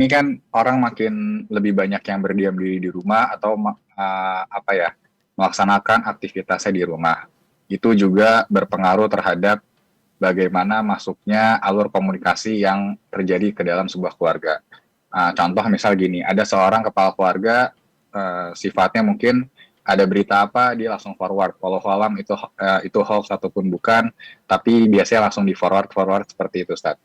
Ini kan orang makin lebih banyak yang berdiam diri di rumah atau melaksanakan aktivitasnya di rumah. Itu juga berpengaruh terhadap bagaimana masuknya alur komunikasi yang terjadi ke dalam sebuah keluarga. Contoh misal gini, ada seorang kepala keluarga, sifatnya mungkin ada berita apa dia langsung forward. Walau alam itu hoax ataupun bukan, tapi biasanya langsung di forward seperti itu, Ustaz.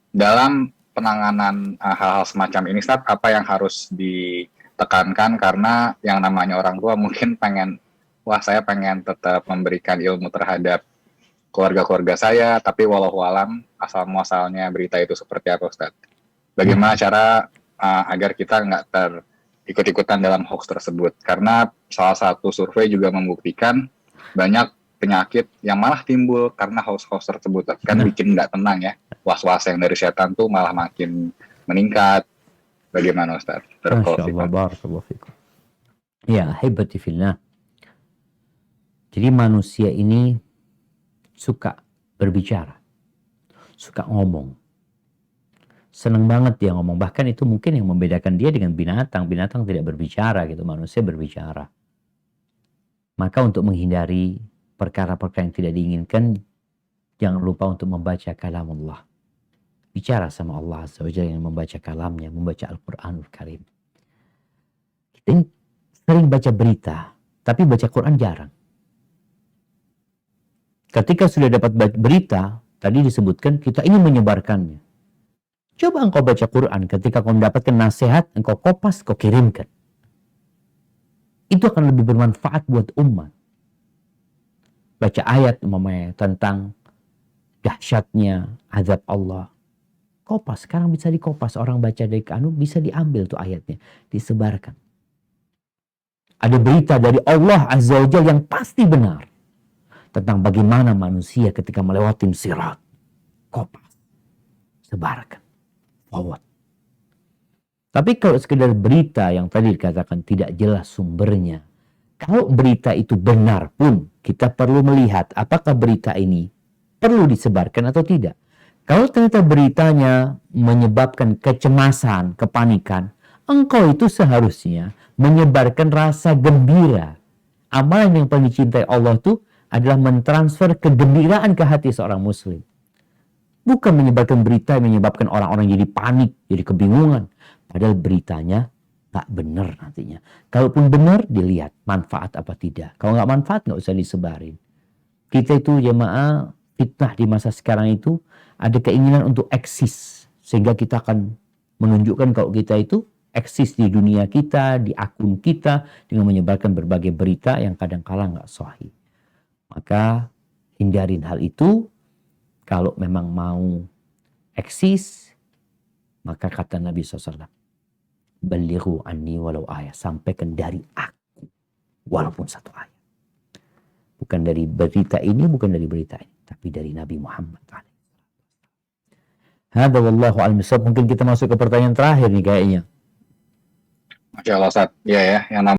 Dalam penanganan hal-hal semacam ini, Ustaz, apa yang harus ditekankan? Karena yang namanya orang tua mungkin saya pengen tetap memberikan ilmu terhadap keluarga-keluarga saya, tapi walau alam asal muasalnya berita itu seperti apa, Ustaz? Bagaimana cara agar kita nggak ikut-ikutan dalam hoax tersebut? Karena salah satu survei juga membuktikan banyak penyakit yang malah timbul karena hoax-hoax tersebut. Kan bikin nggak tenang ya. Was-was yang dari setan tuh malah makin meningkat. Bagaimana, Ustaz? Masya Allah, barakallahu fikum. Ya, hebati fillah. Jadi manusia ini suka berbicara, suka ngomong. Senang banget dia ngomong. Bahkan itu mungkin yang membedakan dia dengan binatang. Binatang tidak berbicara gitu, manusia berbicara. Maka untuk menghindari perkara-perkara yang tidak diinginkan, jangan lupa untuk membaca kalam Allah. Bicara sama Allah Azza wa Jalla yang membaca kalamnya, membaca Al-Quranul Karim. Kita ini sering baca berita, tapi baca Quran jarang. Ketika sudah dapat berita, tadi disebutkan kita ingin menyebarkannya. Coba engkau baca Quran, ketika kau mendapatkan nasihat, engkau kopas, kau kirimkan. Itu akan lebih bermanfaat buat umat. Baca ayat umpamanya tentang dahsyatnya azab Allah. Kopas, sekarang bisa dikopas. Orang baca dari bisa diambil tuh ayatnya, disebarkan. Ada berita dari Allah Azza wa Jalla yang pasti benar. Tentang bagaimana manusia ketika melewati sirat. Kopas, sebarkan. Forward. Tapi kalau sekedar berita yang tadi dikatakan tidak jelas sumbernya, kalau berita itu benar pun, kita perlu melihat apakah berita ini perlu disebarkan atau tidak. Kalau ternyata beritanya menyebabkan kecemasan, kepanikan, engkau itu seharusnya menyebarkan rasa gembira. Amalan yang paling dicintai Allah itu adalah mentransfer kegembiraan ke hati seorang muslim. Bukan menyebarkan berita yang menyebabkan orang-orang jadi panik, jadi kebingungan. Padahal beritanya nggak benar nantinya. Kalaupun benar, dilihat manfaat apa tidak. Kalau nggak manfaat, nggak usah disebarin. Kita itu jemaah fitnah di masa sekarang itu ada keinginan untuk eksis. Sehingga kita akan menunjukkan kalau kita itu eksis di dunia kita, di akun kita, dengan menyebarkan berbagai berita yang kadang-kala nggak sahih. Maka hindarin hal itu. Kalau memang mau eksis, maka kata Nabi SAW, balighu anni walau ayat, sampaikan dari aku, walaupun satu ayat. Bukan dari berita ini, bukan dari berita ini, tapi dari Nabi Muhammad. Hada wallahu al-misab. Mungkin kita masuk ke pertanyaan terakhir nih kayaknya. Masya Allah, Ustaz. Iya ya, yang